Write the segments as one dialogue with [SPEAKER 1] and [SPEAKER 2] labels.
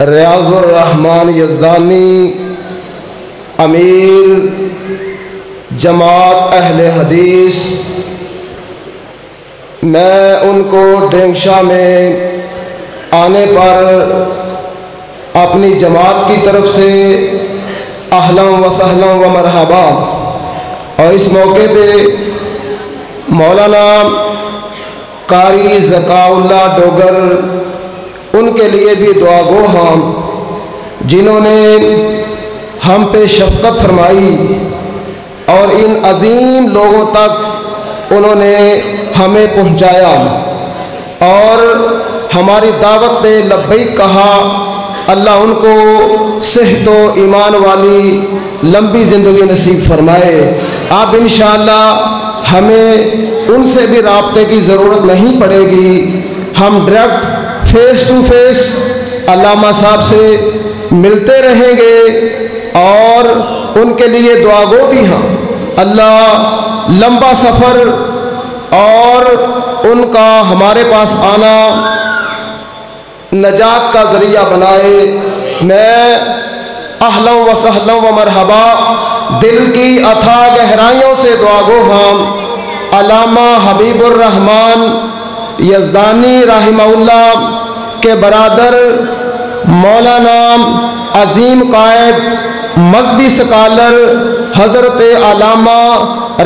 [SPEAKER 1] ریاض الرحمان یزدانی امیر جماعت اہل حدیث، میں ان کو ڈینگشا میں آنے پر اپنی جماعت کی طرف سے اہلاً و سہلاً و مرحبا، اور اس موقع پہ مولانا قاری ذکاء اللہ ڈوگر ان کے لیے بھی دعا گو ہوں، جنہوں نے ہم پہ شفقت فرمائی اور ان عظیم لوگوں تک انہوں نے ہمیں پہنچایا اور ہماری دعوت پہ لبیک کہا۔ اللہ ان کو صحت و ایمان والی لمبی زندگی نصیب فرمائے۔ اب انشاءاللہ ہمیں ان سے بھی رابطے کی ضرورت نہیں پڑے گی، ہم ڈائریکٹ فیس ٹو فیس علامہ صاحب سے ملتے رہیں گے اور ان کے لیے دعا گو بھی ہیں۔ اللہ لمبا سفر اور ان کا ہمارے پاس آنا نجات کا ذریعہ بنائے۔ میں اہلا و سہلا و مرحبا دل کی اتھا گہرائیوں سے دعا گو ہوں علامہ حبیب الرحمان یزدانی رحمہ اللہ کے برادر مولانا عظیم قائد مذہبی سکالر حضرت علامہ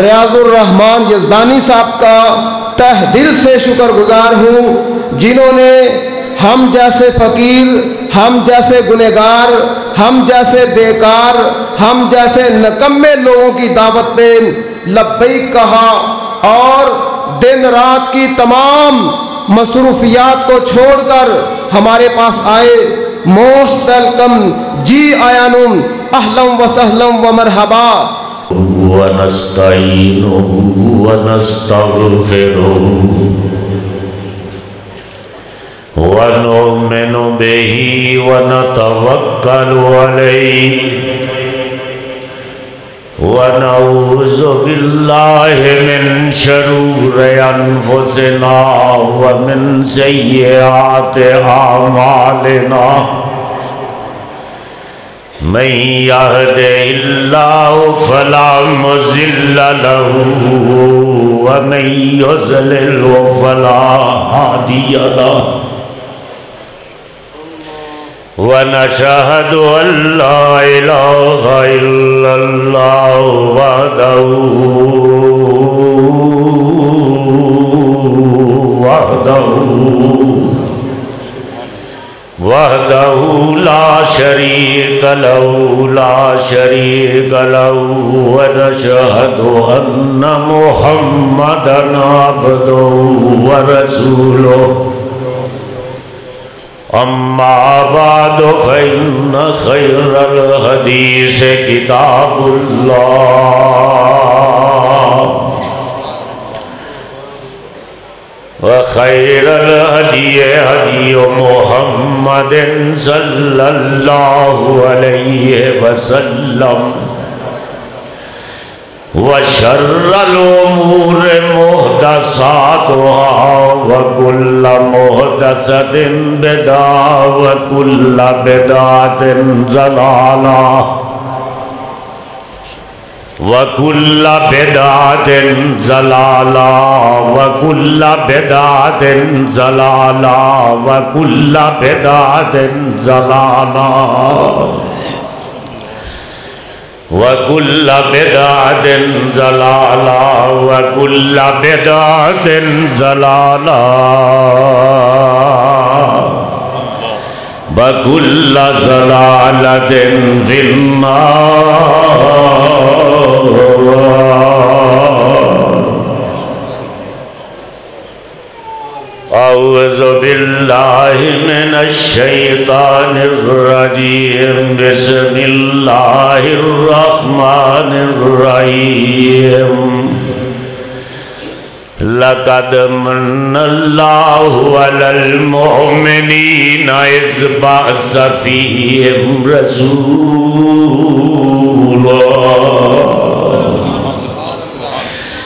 [SPEAKER 1] ریاض الرحمان یزدانی صاحب کا تہ دل سے شکر گزار ہوں، جنہوں نے ہم جیسے فقیر، ہم جیسے گنہگار، ہم جیسے بیکار، ہم جیسے نکمے لوگوں کی دعوت پہ لبیک کہا اور دن رات کی تمام مصروفیات کو چھوڑ کر ہمارے پاس آئے۔ موسٹ ویلکم، جی آیانم، اہلا و سہلا و مرحبا۔
[SPEAKER 2] ونستعینہ ونستغفرہ ونؤمن بہ ونتوکل علیہ ونعوذ باللہ من شرور انفسنا ومن سیئات اعمالنا، من یہد اللہ فلا مضل لہ ومن یضلل فلا ہادی لہ، ونشهد أن لا إله إلا الله وحده لا شريك له ونشهد أن محمدا عبده ورسوله، اما بعد فإن خير الحديث كتاب الله وخير الهدي هدي محمد صلى الله عليه وسلم، وشر الأمور محدثاتها وكل محدثة بدعة وكل بدعة ضلالة وكل بدعة ضلالة وكل بدعة ضلالة وكل بدعة ضلالة وكل بدعة ضلالة وكل بدعة ضلالة وكل ضلالة في النار۔ أعوذ بالله من الشيطان الرجيم، بسم الله الرحمن الرحيم۔ لقد من الله على المؤمنين إذ بعث فيهم رسولا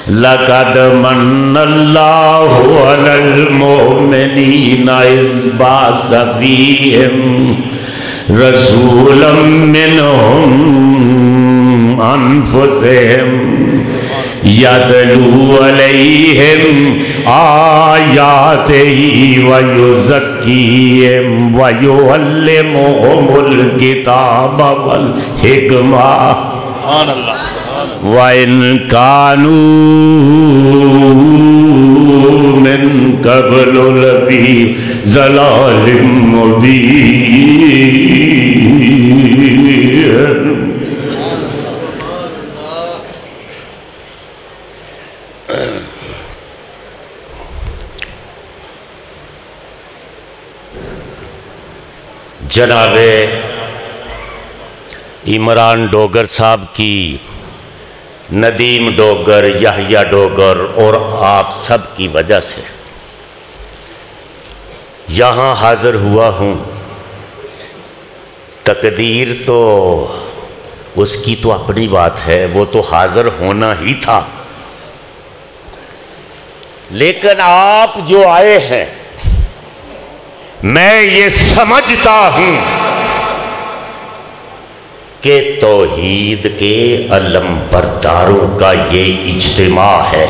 [SPEAKER 2] لقد من الله على المؤمنين إذ بعث فيهم رسولا منهم انفسهم يتلو عليهم آياته ويزكيهم ويعلمهم الكتاب والحكمة وإن كانوا من قبل لفي ضلال مبين. جناب عمران ڈوگر صاحب کی، ندیم ڈوگر، یحییٰ ڈوگر اور آپ سب کی وجہ سے یہاں حاضر ہوا ہوں. تقدیر تو اس کی تو اپنی بات ہے، وہ تو حاضر ہونا ہی تھا، لیکن آپ جو آئے ہیں میں یہ سمجھتا ہوں کہ توحید کے علم برداروں کا یہ اجتماع ہے.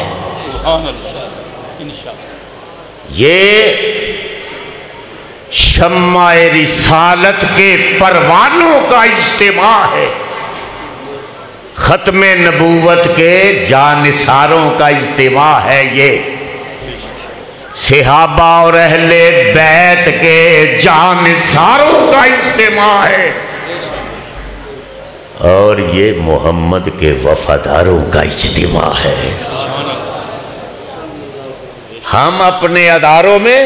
[SPEAKER 2] یہ شمع رسالت کے پروانوں کا اجتماع ہے، ختم نبوت کے جانثاروں کا اجتماع ہے، یہ صحابہ اور اہل بیت کے جانثاروں کا اجتماع ہے، اور یہ محمد کے وفاداروں کا اجتماع ہے. ہم اپنے اداروں میں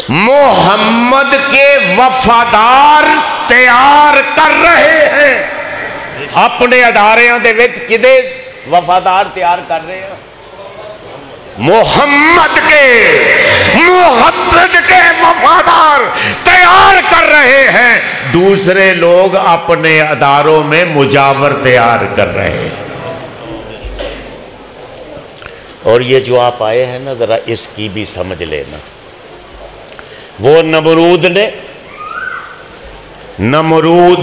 [SPEAKER 2] محمد کے وفادار تیار کر رہے ہیں. اپنے اداریاں دے وچ کدے وفادار تیار کر رہے ہیں؟ محمد کے وفادار تیار کر رہے ہیں. دوسرے لوگ اپنے اداروں میں مجاور تیار کر رہے ہیں. اور یہ جو آپ آئے ہیں نا، ذرا اس کی بھی سمجھ لینا. وہ نمرود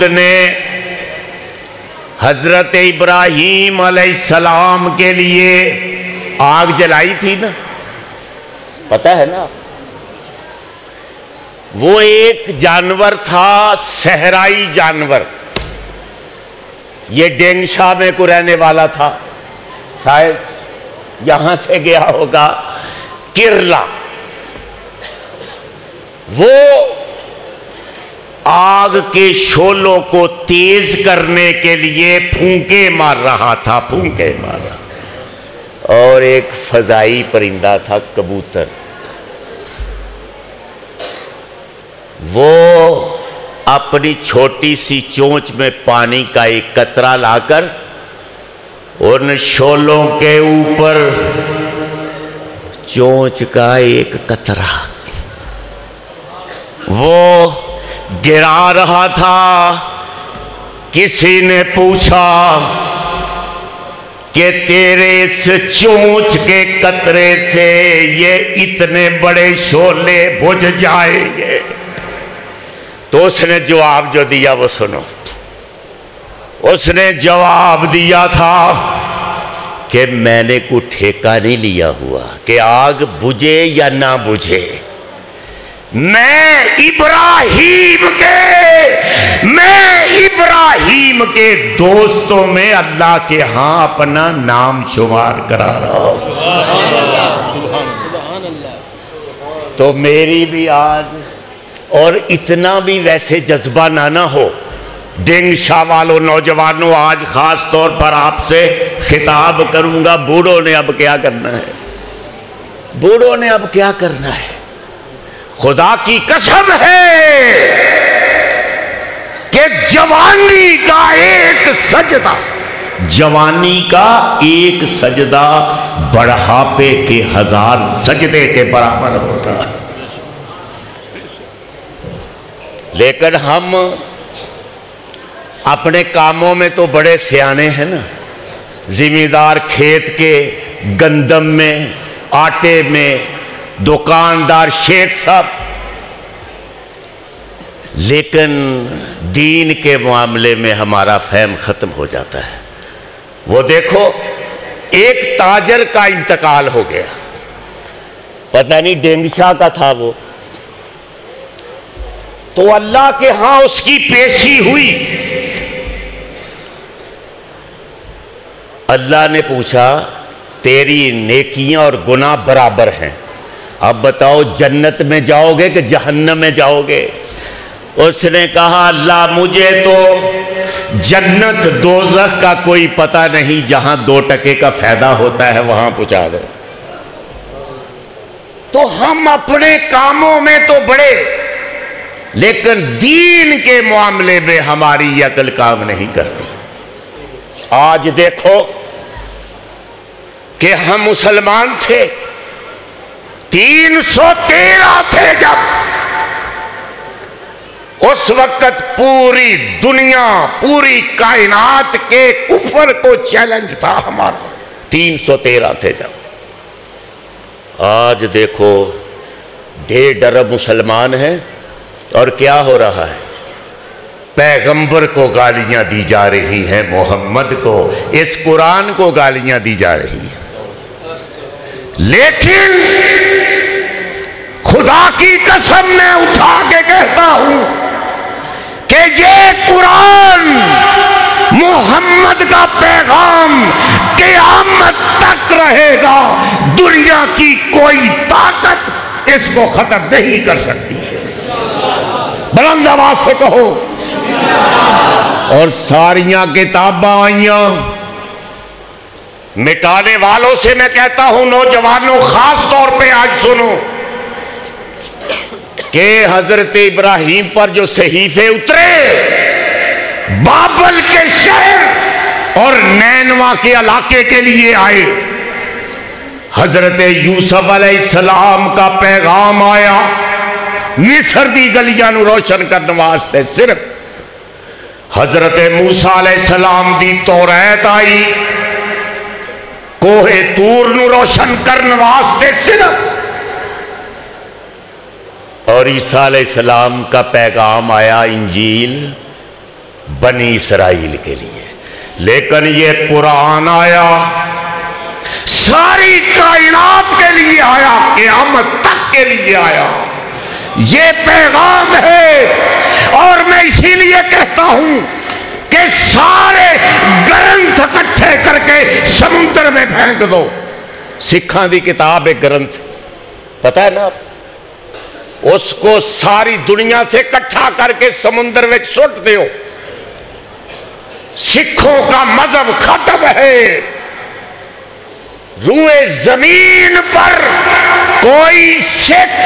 [SPEAKER 2] نے حضرت ابراہیم علیہ السلام کے لیے آگ جلائی تھی نا، پتہ ہے نا؟ وہ ایک جانور تھا، صحرائی جانور. یہ ڈینگ شاہ میں کو رہنے والا تھا، شاید یہاں سے گیا ہوگا کیرلا. وہ آگ کے شعلوں کو تیز کرنے کے لیے پھونکے مار رہا تھا. اور ایک فضائی پرندہ تھا، کبوتر. وہ اپنی چھوٹی سی چونچ میں پانی کا ایک قطرہ لا کر ان شعلوں کے اوپر چونچ کا ایک قطرہ وہ گرا رہا تھا. کسی نے پوچھا کہ تیرے اس چونچ کے قطرے سے یہ اتنے بڑے شعلے بجھ جائیں گے؟ تو اس نے جواب جو دیا وہ سنو. اس نے جواب دیا تھا کہ میں نے کوئی ٹھیکہ نہیں لیا ہوا کہ آگ بجھے یا نہ بجھے. میں ابراہیم کے دوستوں میں اللہ کے ہاں اپنا نام شمار کرا رہا ہوں. تو میری بھی آج اور اتنا بھی ویسے جذبہ نہ ہو. ڈنگ شاہ والوں نوجوانوں، آج خاص طور پر آپ سے خطاب کروں گا. بوڑھوں نے اب کیا کرنا ہے؟ خدا کی قسم ہے کہ جوانی کا ایک سجدہ بڑھاپے کے 1000 سجدے کے برابر ہوتا ہے. لیکن ہم اپنے کاموں میں تو بڑے سیانے ہیں نا. زمیندار کھیت کے گندم میں، آٹے میں، دکاندار شیخ صاحب لیکن دین کے معاملے میں ہمارا فہم ختم ہو جاتا ہے۔ وہ دیکھو ایک تاجر کا انتقال ہو گیا، پتہ نہیں ڈینگ شاہ کا تھا وہ، تو اللہ کے ہاں اس کی پیشی ہوئی۔ اللہ نے پوچھا تیری نیکیاں اور گناہ برابر ہیں، اب بتاؤ جنت میں جاؤ گے کہ جہنم میں جاؤ گے؟ اس نے کہا اللہ مجھے تو جنت دوزخ کا کوئی پتہ نہیں، جہاں 2 ٹکے کا فائدہ ہوتا ہے وہاں پہنچا دے۔ تو ہم اپنے کاموں میں تو بڑے، لیکن دین کے معاملے میں ہماری عقل کام نہیں کرتی۔ آج دیکھو کہ ہم مسلمان تھے، 313 تھے جب، اس وقت پوری دنیا پوری کائنات کے کفر کو چیلنج تھا ہمارا، 313 تھے جب۔ آج دیکھو 1.5 ارب مسلمان ہیں اور کیا ہو رہا ہے؟ پیغمبر کو گالیاں دی جا رہی ہیں، محمد کو، اس قرآن کو گالیاں دی جا رہی ہیں۔ لیکن خدا کی قسم میں اٹھا کے کہتا ہوں کہ یہ قرآن محمد کا پیغام قیامت تک رہے گا، دنیا کی کوئی طاقت اس کو ختم نہیں کر سکتی۔ بلند آواز سے کہو۔ اور ساریاں کتاباں آئیاں، مٹانے والوں سے میں کہتا ہوں نوجوانوں خاص طور پہ آج سنو کہ حضرت ابراہیم پر جو صحیفے اترے بابل کے شہر اور نینوا کے علاقے کے لیے آئے، حضرت یوسف علیہ السلام کا پیغام آیا مصر دی گلیاں نو روشن کرنے واسطے، صرف حضرت موسیٰ علیہ السلام دی توریت آئی کوہ طور نو روشن کرنے واسطے صرف، اور عیسیٰ علیہ السلام کا پیغام آیا انجیل بنی اسرائیل کے لیے۔ لیکن یہ قرآن آیا ساری کائنات کے لیے آیا، قیامت تک کے لیے آیا، یہ پیغام ہے۔ اور میں اسی لیے کہتا ہوں کہ سارے گرنتھ اکٹھے کر کے سمندر میں پھینک دو۔ سکھاں دی کتاب ایک گرنتھ، پتہ ہے نا، اس کو ساری دنیا سے اکٹھا کر کے سمندر میں سٹ دیو، سکھوں کا مذہب ختم ہے۔ روئے زمین پر کوئی سکھ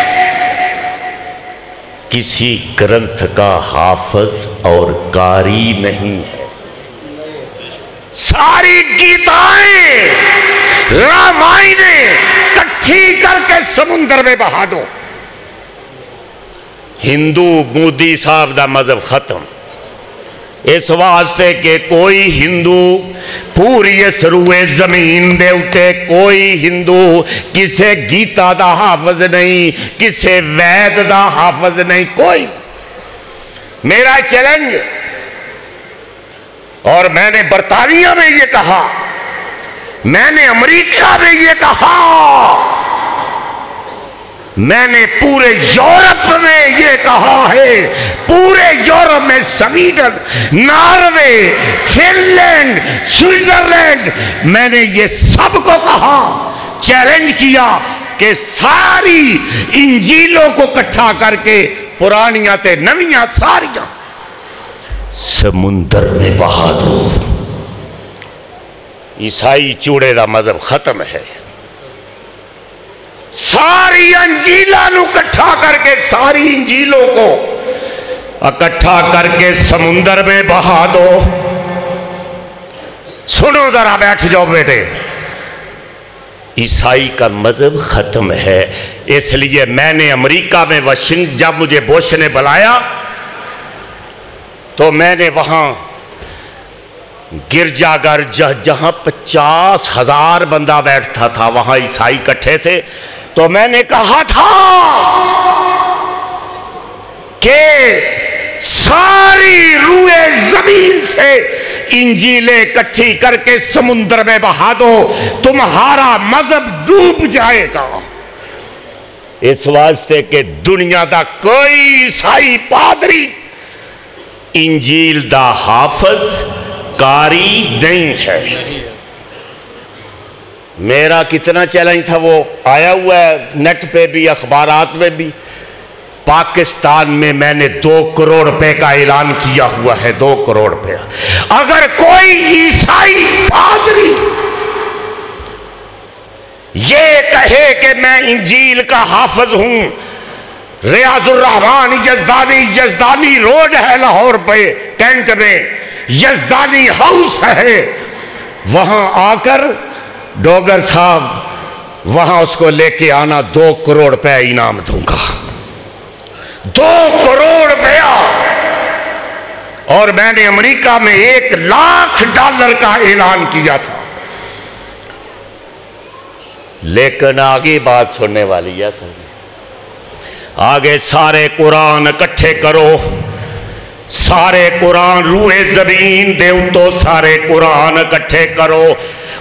[SPEAKER 2] کسی گرنتھ کا حافظ اور قاری نہیں ہے۔ ساری گیتائیں رامائنیں کٹھی کر کے سمندر میں بہا دو۔ ہندو مودی صاحب دا مذہب ختم، اس واسطے کہ کوئی ہندو پوری اس روئے زمین دے اٹھے کوئی ہندو کسے گیتا دا حافظ نہیں، کسے وید دا حافظ نہیں، کوئی۔ میرا چیلنج، اور میں نے برطانیہ میں یہ کہا، میں نے امریکہ میں یہ کہا، میں نے پورے یورپ میں یہ کہا ہے، پورے یورپ میں Sweden, Norway, Finland, Switzerland, میں نے یہ سب کو کہا، چیلنج کیا کہ ساری انجیلوں کو اکٹھا کر کے پرانیاں تے نویاں ساریاں سمندر میں بہا دو۔ عیسائی چوڑے دا مذہب ختم ہے۔ ساری انجیلوں نو اکٹھا کر کے، ساری انجیلوں کو اکٹھا کر کے سمندر میں بہا دو۔ سنو ذرا، بیٹھ جاؤ بیٹے، عیسائی کا مذہب ختم ہے۔ اس لیے میں نے امریکہ میں جب مجھے بش نے بلایا تو میں نے وہاں گرجا گھر جہاں 50,000 بندہ بیٹھتا تھا، وہاں عیسائی اکٹھے تھے، تو میں نے کہا تھا کہ ساری روئے زمین سے انجیلیں اکٹھی کر کے سمندر میں بہا دو، تمہارا مذہب ڈوب جائے گا۔ اس واسطے کہ دنیا دا کوئی عیسائی پادری انجیل دا حافظ قاری نہیں ہے۔ میرا کتنا چیلنج تھا، وہ آیا ہوا ہے نیٹ پہ بھی، اخبارات میں بھی۔ پاکستان میں میں نے 2 کروڑ روپے کا اعلان کیا ہوا ہے، 2 کروڑ روپے۔ اگر کوئی عیسائی پادری یہ کہے کہ میں انجیل کا حافظ ہوں، ریاض الرحمان یزدانی روڈ ہے لاہور پہ کینٹ میں، یزدانی ہاؤس ہے، وہاں آ کر ڈوگر صاحب وہاں اس کو لے کے آنا، 2 کروڑ روپے انعام دوں گا، 2 کروڑ روپیہ۔ اور میں نے امریکہ میں $1,00,000 کا اعلان کیا تھا۔ لیکن آگے بات سننے والی ہے سر، آگے سارے قرآن اکٹھے کرو، سارے قرآن روئے زمین دے تو سارے قرآن اکٹھے کرو،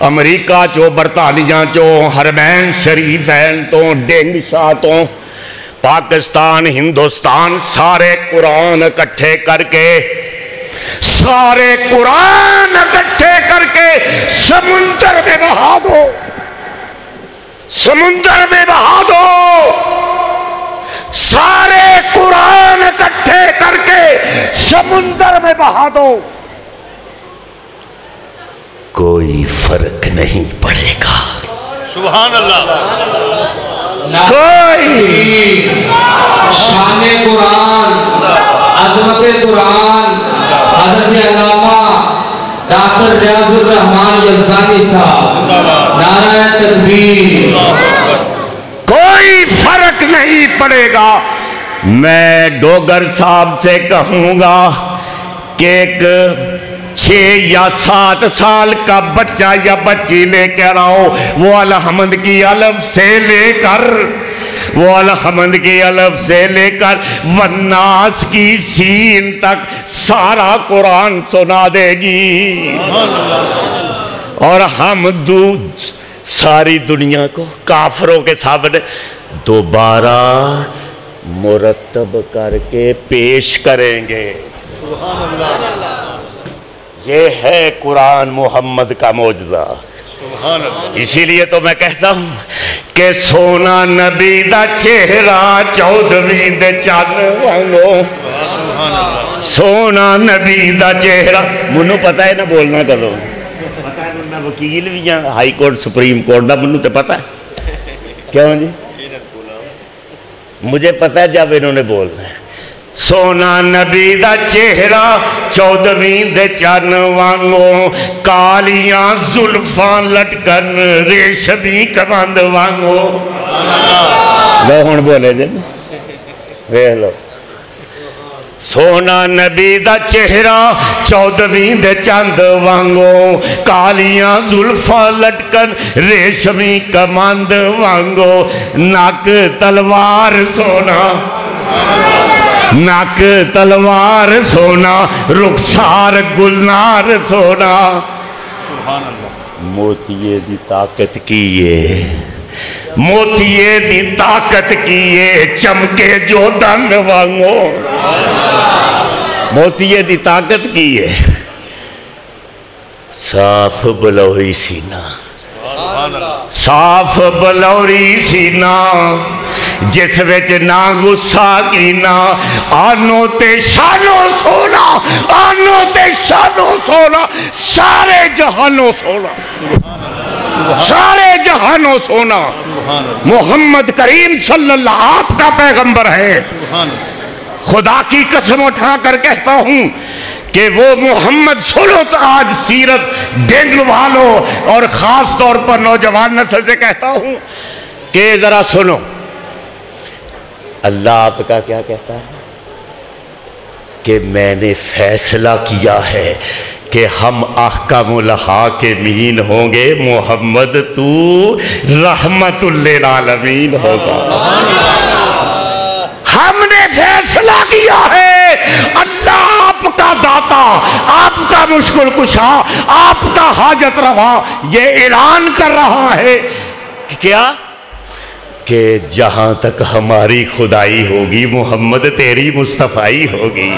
[SPEAKER 2] امریکہ چو، برطانیہ چو، حرمین شریفین تو، ڈنگ شاہ تو، پاکستان، ہندوستان، سارے قرآن اکٹھے کر کے، سارے قرآن اکٹھے کر کے سمندر میں بہا دو، سمندر میں بہا دو، سارے قرآن اکٹھے کر کے سمندر میں بہا دو، کوئی فرق نہیں پڑے گا۔
[SPEAKER 3] سبحان اللہ۔
[SPEAKER 2] کوئی
[SPEAKER 4] شان قرآن، عظمت قرآن، حضرت علامہ ڈاکٹر ریاض الرحمان یزدانی صاحب، نعرہ تکبیر،
[SPEAKER 2] کوئی فرق نہیں پڑے گا۔ میں ڈوگر صاحب سے کہوں گا کہ ایک 6 یا 7 سال کا بچہ یا بچی لے کر آؤ، وہ الحمد کی الف سے لے کر، وہ الحمد کی الف سے لے کر والناس کی سین تک سارا قرآن سنا دے گی، اور ہم ساری دنیا کو کافروں کے سامنے دوبارہ مرتب کر کے پیش کریں گے۔ یہ ہے قرآن محمد کا معجزہ۔ اسی لیے تو میں کہتا ہوں کہ سونا نبی دا چہرہ 14ویں دے چن وانگو، سونا نبی دا چہرہ، منو پتہ ہے نا بولنا کرو، پتہ ہے میں وکیل بھی ہاں ہائی کورٹ سپریم کورٹ دا، منو تو پتہ ہے، کیوں جی مجھے پتہ ہے جب انہوں نے بولنا ہے۔ سونا نبی دا چہرہ 14ویں دے چن وانگو، کالیاں زلفاں لٹکن ریشمی کمند وانگو۔ لو ہون بولے جن ویکھ لو، سونا نبی دا چہرہ 14ویں دے چند وانگو، کالیاں زلفاں لٹکن ریشمی کمند وانگو، ناک تلوار سونا، ناک تلوار سونا، رخسار گلنار سونا، موتیے دی طاقت کیے، موتیے دی طاقت کیے، چمکے جو دن وانگو، موتیے دی طاقت کیے، صاف بلوری سینہ، صاف بلوری سینہ، جس وچ نہ غصہ کینا، آنو تے شانو سونا، آنو تے شانو سونا، سارے جہانوں سونا، سارے جہانوں سونا، محمد کریم صلی اللہ آپ کا پیغمبر ہے۔ خدا کی قسم اٹھا کر کہتا ہوں کہ وہ محمد سنو، تو آج سیرت ڈنگ والوں اور خاص طور پر نوجوان نسل سے کہتا ہوں کہ ذرا سنو، اللہ آپ کا کیا کہتا ہے کہ میں نے فیصلہ کیا ہے کہ ہم احکم الحاکمین ہوں گے، محمد تو رحمت للعالمین ہوگا۔ ہم نے فیصلہ کیا ہے، اللہ مشکل کشا، آپ کا حاجت روا، یہ اعلان کر رہا ہے کہ کیا کہ جہاں تک ہماری خدائی ہوگی محمد تیری مصطفائی ہوگی۔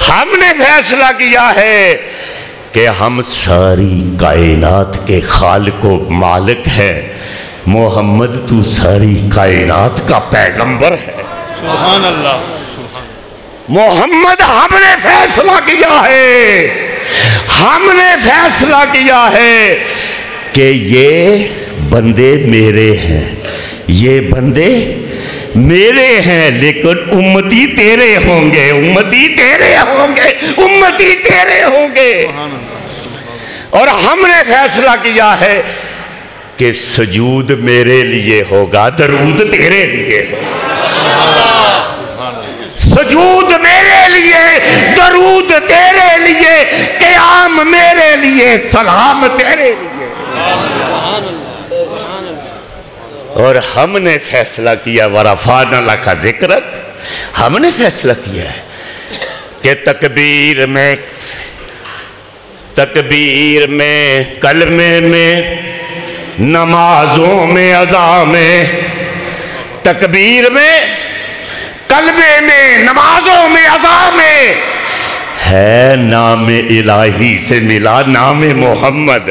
[SPEAKER 2] ہم نے فیصلہ کیا ہے کہ ہم ساری کائنات کے خالق و مالک ہیں، محمد تو ساری کائنات کا پیغمبر ہے۔
[SPEAKER 3] سبحان اللہ۔
[SPEAKER 2] محمد ہم نے فیصلہ کیا ہے، ہم نے فیصلہ کیا ہے کہ یہ بندے میرے ہیں، یہ بندے میرے ہیں، لیکن امتی تیرے ہوں گے، امتی تیرے ہوں گے، امتی تیرے ہوں گے۔ اور ہم نے فیصلہ کیا ہے کہ سجود میرے لیے ہوگا، درود تیرے لیے ہوگا، سجود میرے لیے، درود تیرے لیے، قیام میرے لیے، سلام تیرے لیے۔ اور ہم نے فیصلہ کیا وَرَفَعْنَا لَكَ ذِكْرَكَ، ہم نے فیصلہ کیا ہے کہ تکبیر میں، کلمے میں، نمازوں میں، اذان میں، تکبیر میں، کلمے میں، نمازوں میں، اذان میں ہے نام الہی سے ملا نام محمد۔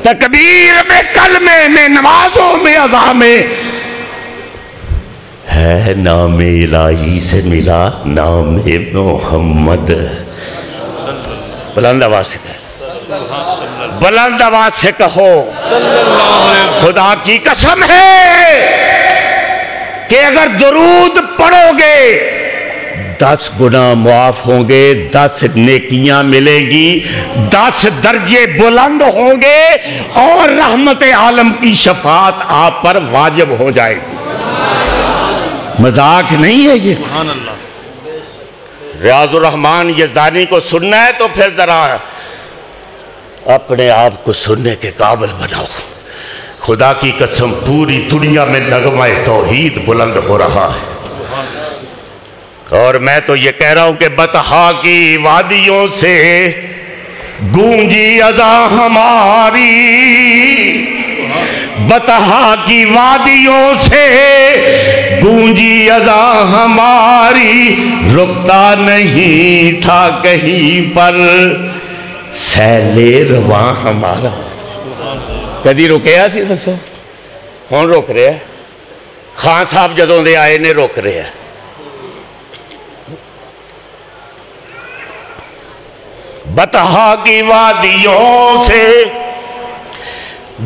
[SPEAKER 2] تکبیر میں، کلمے میں، نمازوں میں، اذان میں ہے نام الہی سے ملا نام محمد۔ بلند آواز سے کہو، بلند آواز سے کہو، خدا کی قسم ہے کہ اگر درود پڑھو گے 10 گناہ معاف ہوں گے، 10 نیکیاں ملیں گی، 10 درجے بلند ہوں گے، اور رحمت عالم کی شفاعت آپ پر واجب ہو جائے گی۔ مذاق نہیں ہے یہ۔
[SPEAKER 3] سبحان اللہ۔
[SPEAKER 2] ریاض الرحمان یزدانی کو سننا ہے تو پھر ذرا اپنے آپ کو سننے کے قابل بناؤ۔ خدا کی قسم پوری دنیا میں نغمہ توحید بلند ہو رہا ہے، اور میں تو یہ کہہ رہا ہوں کہ بطحا کی وادیوں سے گونجی اذان ہماری، بطحا کی وادیوں سے گونجی اذان ہماری، رکتا نہیں تھا کہیں پر سیل رواں ہمارا۔ کدی رکیا سی دسو؟ ہون روک رہے ہیں، خان صاحب جدوں دے آئے نے روک رہے ہیں۔ بطحا کی وادیوں سے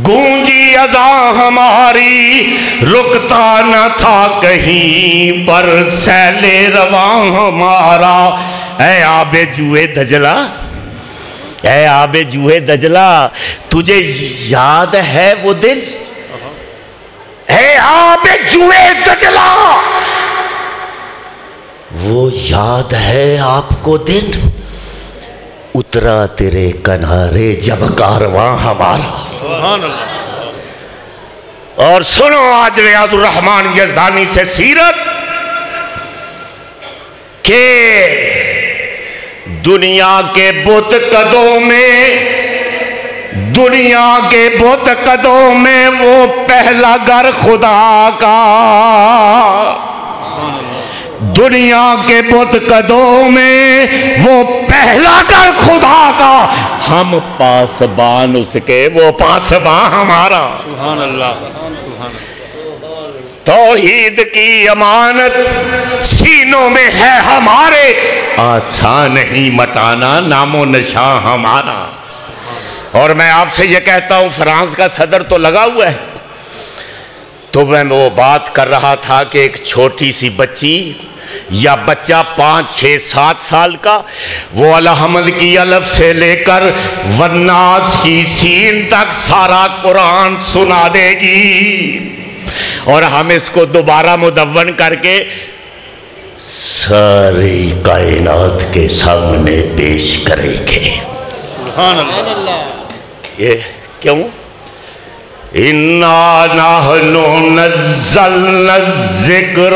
[SPEAKER 2] گونجی اذان ہماری، رکتا نہ تھا کہیں پر سیل رواں ہمارا۔ اے آب جوئے دجلہ، اے آب جوئے دجلہ، تجھے یاد ہے وہ دن؟ اے آب جوئے دجلہ، وہ یاد ہے آپ کو دن؟ اترا تیرے کنارے جب کارواں ہمارا۔
[SPEAKER 3] سبحان اللہ۔
[SPEAKER 2] اور سنو آج ریاض الرحمان یزدانی سے سیرت کہ دنیا کے بت قدوں میں، دنیا کے بت قدوں میں وہ پہلا گھر خدا کا، دنیا کے بت قدوں میں وہ پہلا گھر خدا کا، ہم پاسبان اس کے، وہ پاسبان ہمارا۔
[SPEAKER 3] سبحان اللہ۔ سبحان اللہ۔
[SPEAKER 2] توحید کی امانت سینوں میں ہے ہمارے، آسان نہیں مٹانا نام و نشان ہمارا۔ اور میں آپ سے یہ کہتا ہوں، فرانس کا صدر تو لگا ہوا ہے، تو میں وہ بات کر رہا تھا کہ ایک چھوٹی سی بچی یا بچہ 5 6 7 سال کا، وہ الحمد کی الف سے لے کر والناس کی سین تک سارا قرآن سنا دے گی، اور ہم اس کو دوبارہ مدون کر کے ساری کائنات کے سامنے پیش کریں گے۔
[SPEAKER 3] سبحان اللہ۔
[SPEAKER 2] یہ کیوں؟ اِنَّا نَحْنُ نَزَّلْنَا الذِّكْرَ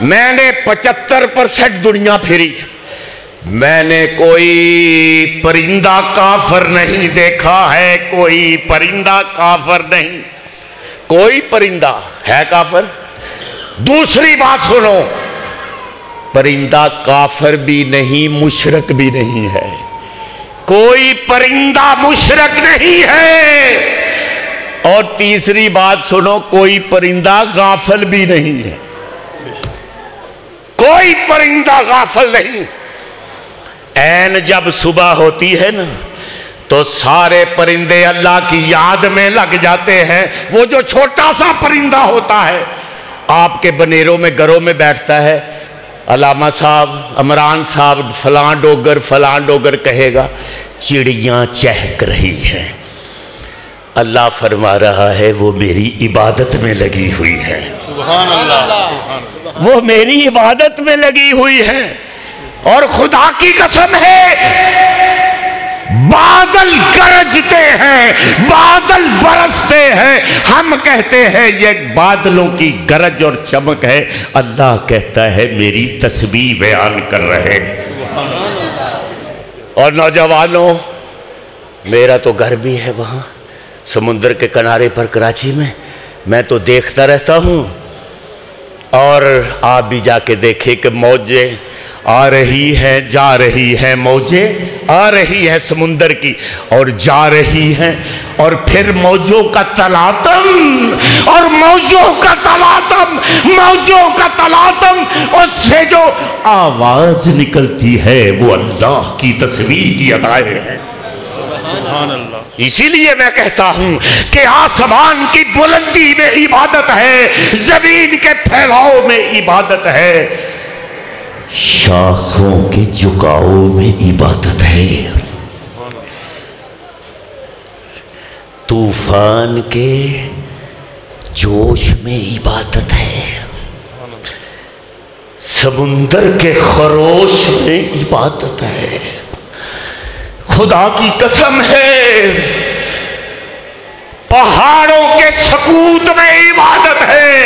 [SPEAKER 2] میں نے 75% دنیا پھری، میں نے کوئی پرندہ کافر نہیں دیکھا ہے، کوئی پرندہ کافر نہیں، کوئی پرندہ ہے کافر؟ دوسری بات سنو، پرندہ کافر بھی نہیں، مشرک بھی نہیں ہے، کوئی پرندہ مشرک نہیں ہے، اور تیسری بات سنو، کوئی پرندہ غافل بھی نہیں ہے، کوئی پرندہ غافل نہیں۔ عین جب صبح ہوتی ہے نا تو سارے پرندے اللہ کی یاد میں لگ جاتے ہیں۔ وہ جو چھوٹا سا پرندہ ہوتا ہے آپ کے بنیروں میں گھروں میں بیٹھتا ہے، علامہ صاحب، عمران صاحب فلاں ڈوگر کہے گا چڑیاں چہک رہی ہیں، اللہ فرما رہا ہے وہ میری عبادت میں لگی ہوئی ہے،
[SPEAKER 3] سبحان اللہ،
[SPEAKER 2] وہ میری عبادت میں لگی ہوئی ہے۔ اور خدا کی قسم ہے بادل گرجتے ہیں، بادل برستے ہیں، ہم کہتے ہیں یہ بادلوں کی گرج اور چمک ہے، اللہ کہتا ہے میری تسبیح بیان کر رہے ہیں۔ اور نوجوانوں، میرا تو گھر بھی ہے وہاں سمندر کے کنارے پر کراچی میں تو دیکھتا رہتا ہوں، اور آپ بھی جا کے دیکھیں کہ موجیں آ رہی ہیں جا رہی ہیں، موجیں آ رہی ہیں سمندر کی اور جا رہی ہیں، اور پھر موجوں کا تلاطم اور موجوں کا تلاطم، موجوں کا تلاطم، اس سے جو آواز نکلتی ہے وہ اللہ کی تسبیح کی ادائیں ہیں۔
[SPEAKER 3] سبحان اللہ،
[SPEAKER 2] اسی لیے میں کہتا ہوں کہ آسمان کی بلندی میں عبادت ہے، زمین کے پھیلاؤ میں عبادت ہے، شاخوں کے جھکاؤ میں عبادت ہے، طوفان کے جوش میں عبادت ہے، سمندر کے خروش میں عبادت ہے۔ خدا کی قسم ہے پہاڑوں کے سکوت میں عبادت ہے،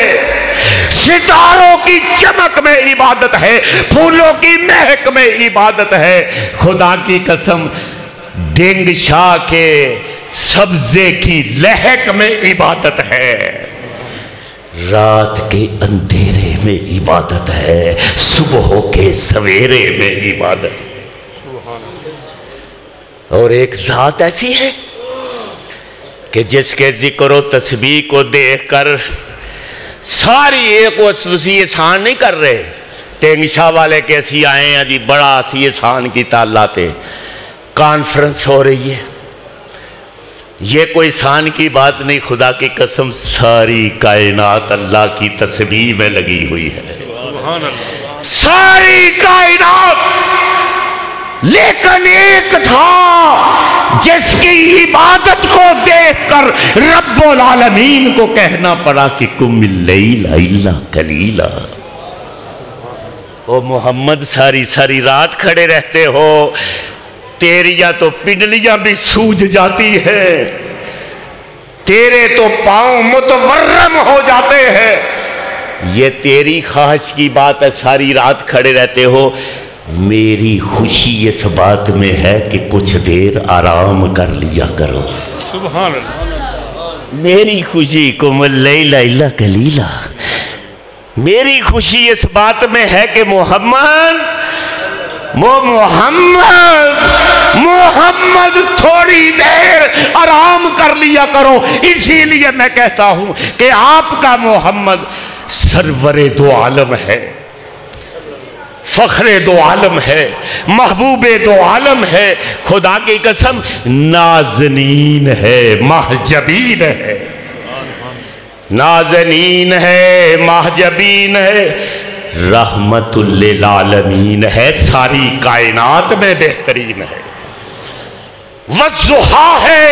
[SPEAKER 2] ستاروں کی چمک میں عبادت ہے، پھولوں کی مہک میں عبادت ہے۔ خدا کی قسم ڈنگ شاہ کے سبزے کی لہک میں عبادت ہے، رات کے اندھیرے میں عبادت ہے، صبح کے سویرے میں عبادت ہے۔ اور ایک ذات ایسی ہے کہ جس کے ذکر و تسبیح کو دیکھ کر ساری ایک وسوسی احسان نہیں کر رہے، ٹینگشا والے کیسی آئے ہیں جی، بڑا سی احسان کی تعالاتے کانفرنس ہو رہی ہے، یہ کوئی احسان کی بات نہیں، خدا کی قسم ساری کائنات اللہ کی تسبیح میں لگی ہوئی ہے،
[SPEAKER 3] سبحان اللہ،
[SPEAKER 2] ساری کائنات۔ لیکن ایک تھا جس کی عبادت کو دیکھ کر رب العالمین کو کہنا پڑا کہ قم اللیل الا قلیلا۔ او محمد ساری رات کھڑے رہتے ہو، تیریاں تو پنڈلیاں بھی سوج جاتی ہیں، تیرے تو پاؤں متورم ہو جاتے ہیں، یہ تیری خواہش کی بات ہے، ساری رات کھڑے رہتے ہو۔ میری خوشی اس بات میں ہے کہ کچھ دیر آرام کر لیا کرو،
[SPEAKER 3] سبحان اللہ،
[SPEAKER 2] میری خوشی قم اللیل الا قلیلا، میری خوشی اس بات میں ہے کہ محمد تھوڑی دیر آرام کر لیا کرو۔ اسی لیے میں کہتا ہوں کہ آپ کا محمد سرور دو عالم ہے، فخر دو عالم ہے، محبوب دو عالم ہے، خدا کی قسم نازنین ہے، محجبین ہے، نازنین ہے، محجبین ہے، رحمت للعالمین ہے، ساری کائنات میں بہترین ہے، والضحیٰ ہے،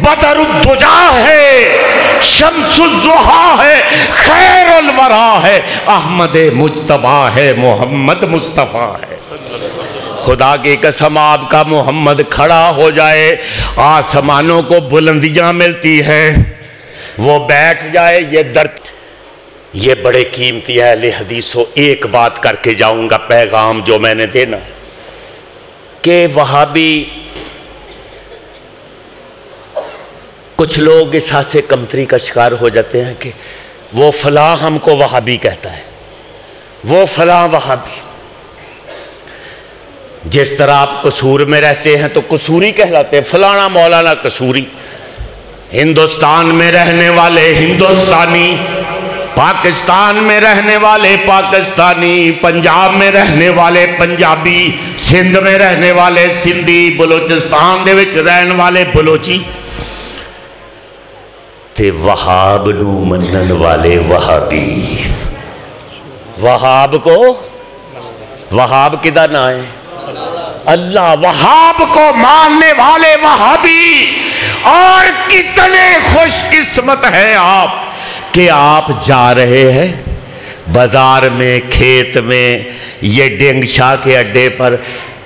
[SPEAKER 2] بدر الدجا ہے، شمس الضحیٰ ہے، خیر الورا ہے، احمد مجتبیٰ ہے، محمد مصطفیٰ ہے۔ خدا کی قسم آپ کا محمد کھڑا ہو جائے، آسمانوں کو بلندیاں ملتی ہیں، وہ بیٹھ جائے، یہ یہ بڑے قیمتی ہے اہل حدیثوں. ایک بات کر کے جاؤں گا، پیغام جو میں نے دینا کہ وہابی کچھ لوگ اس حد سے کمتری کا شکار ہو جاتے ہیں کہ وہ فلاں ہم کو وہابی کہتا ہے، وہ فلاں وہابی. جس طرح آپ قصور میں رہتے ہیں تو قصوری کہلاتے ہیں، فلانا مولانا قصوری. ہندوستان میں رہنے والے ہندوستانی، پاکستان میں رہنے والے پاکستانی، پنجاب میں رہنے والے پنجابی، سندھ میں رہنے والے سندھی، بلوچستان دے وچ رہن والے بلوچی، تے وہاب نو منن والے وہابی. وہاب کو، وہاب کدا نہ ہے؟ اللہ. وہاب کو ماننے والے وہابی. اور کتنے خوش قسمت ہیں آپ کہ آپ جا رہے ہیں بازار میں، کھیت میں، یہ ڈنگ شاہ کے اڈے پر،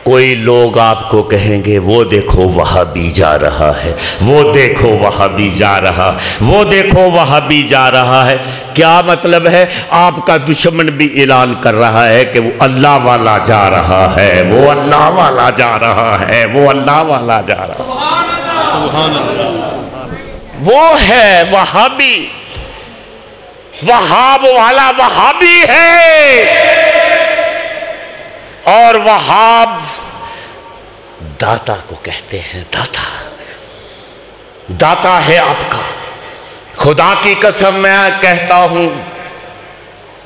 [SPEAKER 2] کوئی لوگ آپ کو کہیں گے وہ دیکھو وہابی جا رہا ہے، وہ دیکھو وہابی جا رہا، وہ دیکھو وہابی جا رہا ہے. کیا مطلب ہے؟ آپ کا دشمن بھی اعلان کر رہا ہے کہ وہ اللہ والا جا رہا ہے، وہ اللہ والا جا رہا ہے، وہ اللہ والا جا رہا ہے.
[SPEAKER 3] سبحان اللہ.
[SPEAKER 2] وہ ہے وہابی. وہاب والا وہابی ہے. اور وہاب داتا کو کہتے ہیں. داتا، داتا ہے آپ کا. خدا کی قسم میں کہتا ہوں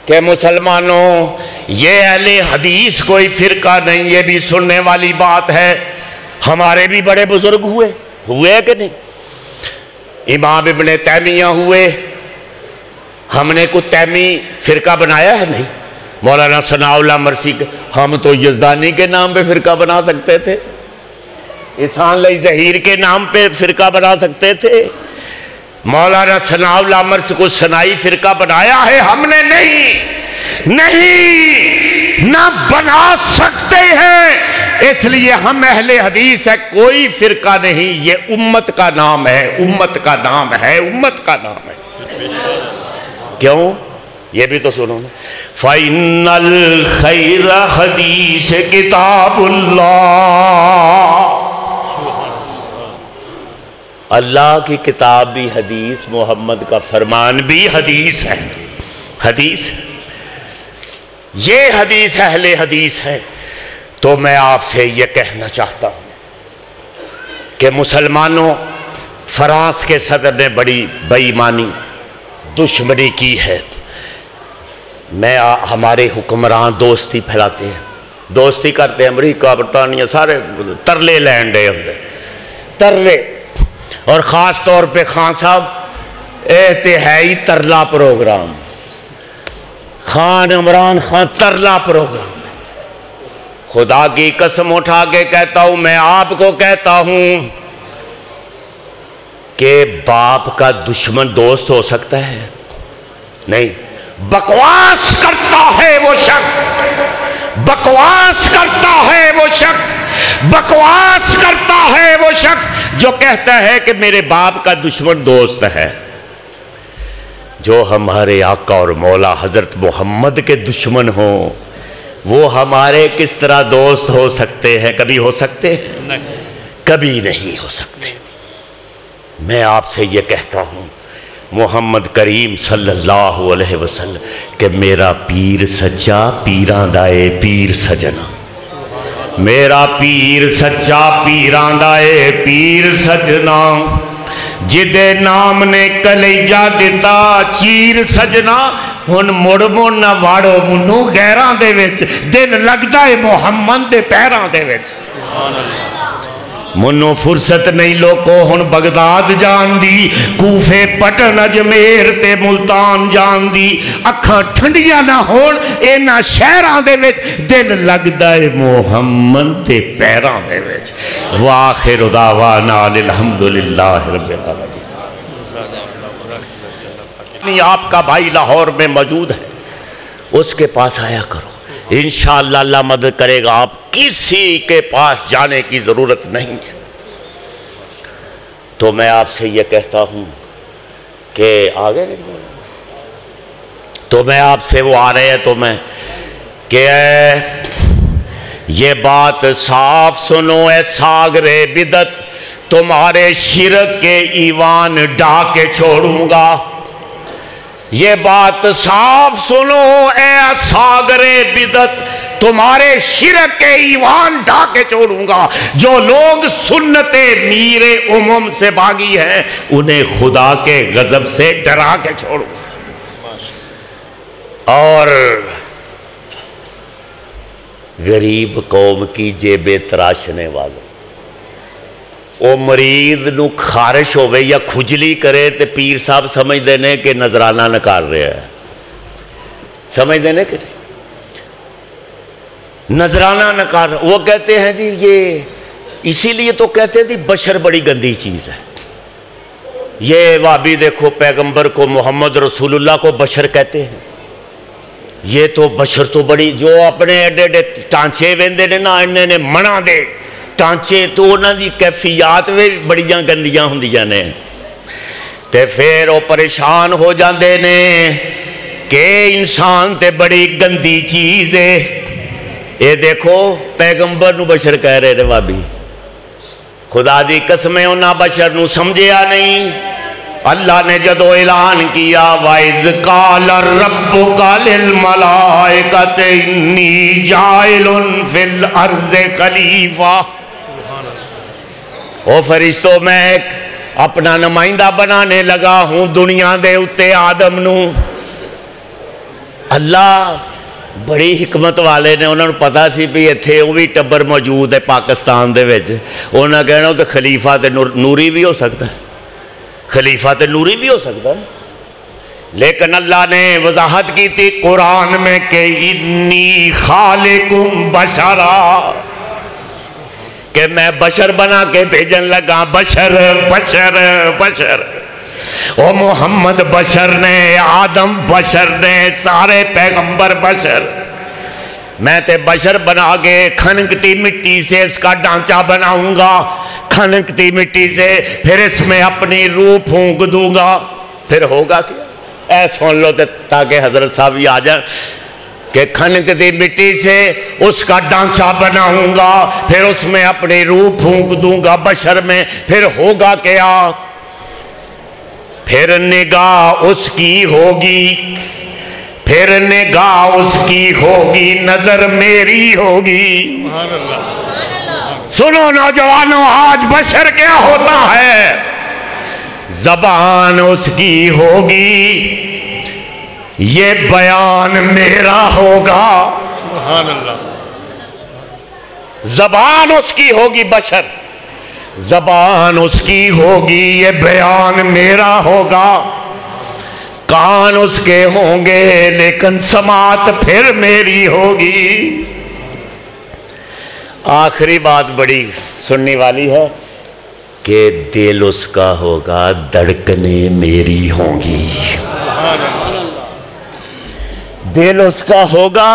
[SPEAKER 2] کہ مسلمانوں، یہ اہل حدیث کوئی فرقہ نہیں، یہ بھی سننے والی بات ہے. ہمارے بھی بڑے بزرگ ہوئے کہ نہیں؟ امام ابن تیمیہ ہوئے. ہم نے کوئی تیمی فرقہ بنایا ہے؟ نہیں. مولانا ثناء اللہ مرسی، ہم تو یزدانی کے نام پہ فرقہ بنا سکتے تھے، احسان علی ظہیر کے نام پہ فرقہ بنا سکتے تھے. مولانا ثناء اللہ مرسی کو ثنائی فرقہ بنایا ہے ہم نے؟ نہیں، نہ بنا سکتے ہیں. اس لیے ہم اہل حدیث ہے، کوئی فرقہ نہیں. یہ امت کا نام ہے، امت کا نام ہے، امت کا نام ہے. کیوں؟ یہ بھی تو سنو نا. فَإِنَّ الْخَيْرَ حَدِيثِ کتاب اللہ. اللہ کی کتاب بھی حدیث، محمد کا فرمان بھی حدیث ہے. حدیث، یہ حدیث اہل حدیث ہے. تو میں آپ سے یہ کہنا چاہتا ہوں کہ مسلمانوں، فرانس کے صدر نے بڑی بے ایمانی، دشمنی کی ہے. ہمارے حکمران دوستی پھیلاتے ہیں، دوستی کرتے ہیں. امریکہ، برطانیہ، سارے ترلے لینڈ ہے ہوں، ترلے. اور خاص طور پہ خان صاحب انتہائی ترلا پروگرام. خان عمران خان ترلا پروگرام. خدا کی قسم اٹھا کے کہتا ہوں، میں آپ کو کہتا ہوں کہ باپ کا دشمن دوست ہو سکتا ہے؟ نہیں. بکواس کرتا ہے وہ شخص، بکواس کرتا ہے وہ شخص، بکواس کرتا ہے وہ شخص جو کہتا ہے کہ میرے باپ کا دشمن دوست ہے. جو ہمارے آقا اور مولا حضرت محمد کے دشمن ہوں، وہ ہمارے کس طرح دوست ہو سکتے ہیں؟ کبھی ہو سکتے ہیں؟ کبھی نہیں ہو سکتے. میں آپ سے یہ کہتا ہوں، محمد کریم صلی اللہ علیہ وسلم کہ میرا پیر سچا، پیران دائے پیر سجنا. میرا پیر سچا، پیران دائے پیر سجنا. جدے نام نے کلیجہ دیتا چیر سجنا. ہن مڑ مڑ نہ واڑو منو غیراں دے وچ، دل لگدا ہے محمد دے پیراں دے وچ. منو فرصت نہیں لوکو ہن بغداد جان دی، کوفے پٹن اجمیر تے ملتان جان دی. اکھاں ٹھنڈیاں نہ ہون اینا شہراں دے وچ، دل لگدا ہے محمد دے پیراں دے وچ. وآخر دعوانا الحمدللہ رب العالمین. آپ کا بھائی لاہور میں موجود ہے، اس کے پاس آیا کرو، انشاءاللہ اللہ مدد کرے گا. آپ کسی کے پاس جانے کی ضرورت نہیں ہے. تو میں آپ سے یہ کہتا ہوں کہ آگے نہیں، تو میں آپ سے وہ آ رہے ہیں تو میں کہ یہ بات صاف سنو اے ساغرے بدت، تمہارے شرک کے ایوان ڈھا کے چھوڑوں گا۔ یہ بات صاف سنو اے ساغرے بدت، تمہارے شرک کے ایوان ڈھا کے چھوڑوں گا۔ جو لوگ سنت میر امم سے بھاگی ہیں انہیں خدا کے غضب سے ڈرا کے چھوڑوں گا۔ اور غریب قوم کی جیبیں تراشنے والے، وہ مرید نو خارش ہوئے یا کھجلی کرے تو پیر صاحب سمجھ دینے کہ نذرانہ نکال رہے ہیں، سمجھ دینے کہ نذرانہ نکال۔ وہ کہتے ہیں جی یہ اسی لیے تو کہتے ہیں جی بشر بڑی گندی چیز ہے۔ یہ وابی دیکھو پیغمبر کو محمد رسول اللہ کو بشر کہتے ہیں۔ یہ تو بشر تو بڑی جو اپنے ایڈے ایڈے ٹانچے ویندے نے نا انہیں نے منع دے ٹانچے تو انہاں دی کیفیات بھی بڑیاں گندیاں ہوندیاں نے تے پھر وہ پریشان ہو جاندے نے کہ انسان تے بڑی گندی چیز ہے۔ یہ دیکھو پیغمبر نو بشر کہہ رہے نے وابی، خدا دی قسمیں انہاں بشر نو سمجھیا نہیں۔ اللہ نے جدو اعلان کیا وَإِذْ قَالَ رَبُّكَ لِلْمَلَائِكَةِ إِنِّي جَاعِلٌ فِي الْأَرْضِ خَلِيفَةً، او فرشتوں میں ایک اپنا نمائندہ بنانے لگا ہوں دنیا دے اتے آدم نو۔ اللہ بڑی حکمت والے نے، انہوں نے پتا سی بھی اتھے وہ بھی ٹبر موجود ہے پاکستان دے وچ، انہوں نے کہنا تو خلیفہ تے نوری بھی ہو سکتا ہے، خلیفہ تے نوری بھی ہو سکتا ہے۔ لیکن اللہ نے وضاحت کی تھی قرآن میں کہ انی خالقم بشرا، کہ میں بشر بنا کے بھیجن لگا، بشر بشر بشر، او محمد بشر نے، آدم بشر نے، سارے پیغمبر بشر۔ میں تے بشر بنا کے کھنکتی مٹی سے اس کا ڈھانچہ بناؤں گا، کھنکتی مٹی سے پھر اس میں اپنی روح پھونک دوں گا، پھر ہوگا کیا؟ اے سن لو تاکہ حضرت صاحب یہ آ جائیں کہ کھنکتی مٹی سے اس کا ڈھانچہ بناؤں گا، پھر اس میں اپنی روح پھونک دوں گا بشر میں، پھر ہوگا کیا؟ پھر نگاہ اس کی ہوگی، پھر نگاہ اس کی ہوگی، نظر میری ہوگی۔ سنو نوجوانوں، آج بشر کیا ہوتا ہے؟ زبان اس کی ہوگی، یہ بیان میرا ہوگا۔
[SPEAKER 3] سبحان اللہ۔
[SPEAKER 2] زبان اس کی ہوگی، بشر زبان اس کی ہوگی، یہ بیان میرا ہوگا۔ کان اس کے ہوں گے لیکن سماعت پھر میری ہوگی۔ آخری بات بڑی سننے والی ہے کہ دل اس کا ہوگا، دھڑکنیں میری ہوں گی۔ دل اس کا ہوگا،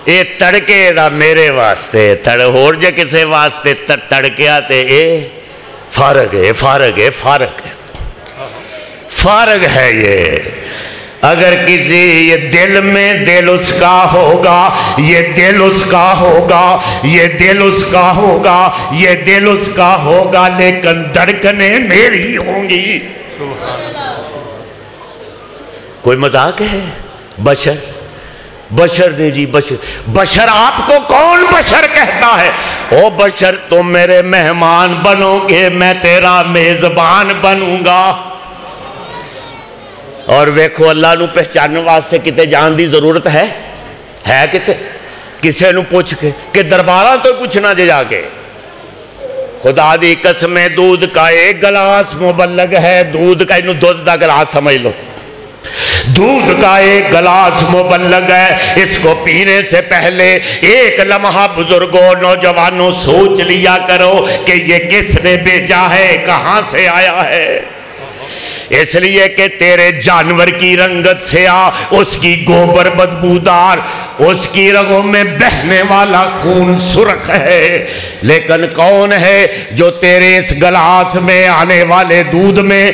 [SPEAKER 2] اے تڑکے دا میرے واسطے، ہور جے کسے واسطے تڑکیا تے اے فارغ ہے، فارغ ہے، فارغ ہے، فارغ ہے یہ۔ اگر کسی یہ دل میں دل اس کا ہوگا، یہ دل اس کا ہوگا، یہ دل اس کا ہوگا، یہ دل اس کا ہوگا، لیکن دھڑکنیں میری ہوں گی۔ کوئی مذاق ہے؟ بشر بشر نے جی بشر، بشر آپ کو کون بشر کہتا ہے؟ او بشر تم میرے مہمان بنو گے، میں تیرا میزبان بنوں گا۔ اور ویکھو اللہ نو پہچاننے واسطے کتے جان دی ضرورت ہے کتے؟ کسے نو پوچھ کے کہ درباراں تو پوچھنا جے جا کے۔ خدا دی قسمیں دودھ کا ایک گلاس مبلغ ہے، دودھ کا انہوں دودھ دا گلاس سمجھ لو، دودھ کا ایک گلاس مبلغ ہے، اس کو پینے سے پہلے ایک لمحہ بزرگوں نوجوانوں سوچ لیا کرو کہ یہ کس نے بھیجا ہے، کہاں سے آیا ہے۔ اس لیے کہ تیرے جانور کی رنگت سے اس کی گوبر بدبودار اس کی رگوں میں بہنے والا خون سرخ ہے، لیکن کون ہے جو تیرے اس گلاس میں آنے والے دودھ میں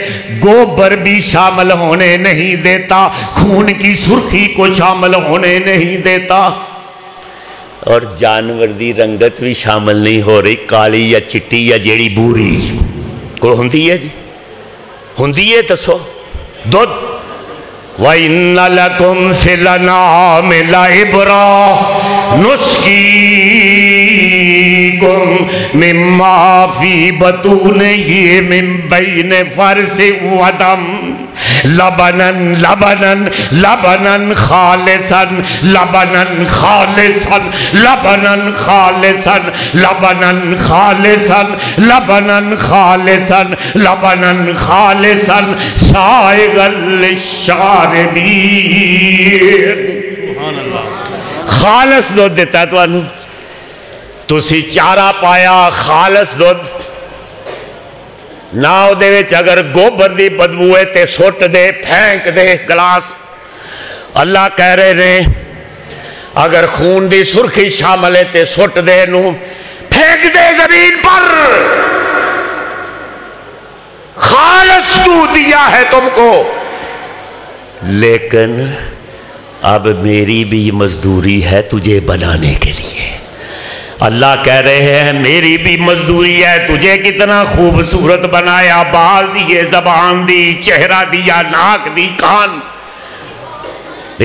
[SPEAKER 2] گوبر بھی شامل ہونے نہیں دیتا، خون کی سرخی کو شامل ہونے نہیں دیتا، اور جانور دی رنگت بھی شامل نہیں ہو رہی، کالی یا چٹی یا جیڑی بوری کوئی ہوندی ہے جی، ہوندی ہے تسو دودھ وَإِنَّ لَكُمْ فِي الْأَنْعَامِ لَعِبْرَةً نُسْقِيكُم مِّمَّا فِي بُطُونِهِ مِن بَيْنِ فَرْثٍ وَدَمٍ لَبَنًا لَبَنًا لَبَنًا خَالِصًا لَبَنًا خَالِصًا لَبَنًا خَالِصًا لَبَنًا خَالِصًا لَبَنًا خَالِصًا لَبَنًا خَالِصًا سَائِغًا لِلشَّارِبِينَ۔ خالص دودھ دیتا ہے تسی چارہ پایا خالص دودھ ناؤ دے وچ اگر گوبر دی بدبو ہے تے سوٹ دے پھینک دے گلاس، اللہ کہہ رہے ہیں اگر خون دی سرخی شامل ہے تے سوٹ دے نو پھینک دے زمین پر، خالص دودھ دیا ہے تم کو، لیکن اب میری بھی مزدوری ہے تجھے بنانے کے لیے۔ اللہ کہہ رہے ہیں میری بھی مزدوری ہے، تجھے کتنا خوبصورت بنایا، بال دیے، زبان دی، چہرہ دیا، ناک دی، کان،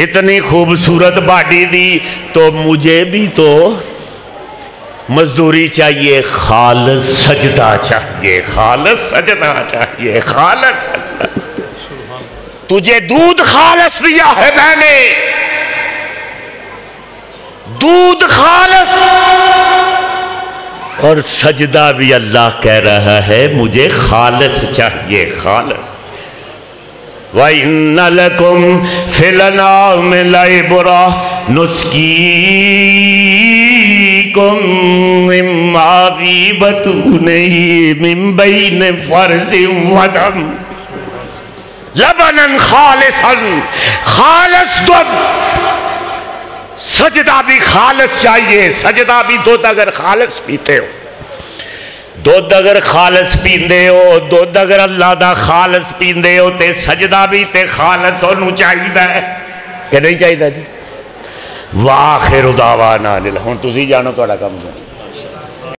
[SPEAKER 2] اتنی خوبصورت باڈی دی، تو مجھے بھی تو مزدوری چاہیے، خالص سجدہ چاہیے، خالص سجدہ چاہیے، خالص سجدہ۔ تجھے دودھ خالص دیا ہے میں نے، دودھ خالص، اور سجدہ بھی اللہ کہہ رہا ہے مجھے خالص چاہیے، خالص۔ وَإِنَّ لَكُمْ فِي الْأَنْعَامِ لَعِبْرَةً نُسْقِيكُم مِّمَّا فِي بُطُونِهِ مِن بَيْنِ فَرْثٍ وَدَمٍ لَبَنًا خَالِصًا، خالص دودھ۔ سجدہ بھی خالص چاہیے، سجدہ بھی دودھ اگر خالص پیتے ہو، دودھ اگر خالص پیندے ہو، دودھ اگر اللہ دا خالص پیندے ہو تے سجدہ بھی تے خالص ہونا چاہیے ہے کہ نہیں چاہیے جی؟ وآخر دعوانا ہن تسی جانو تہاڈا کم ہے۔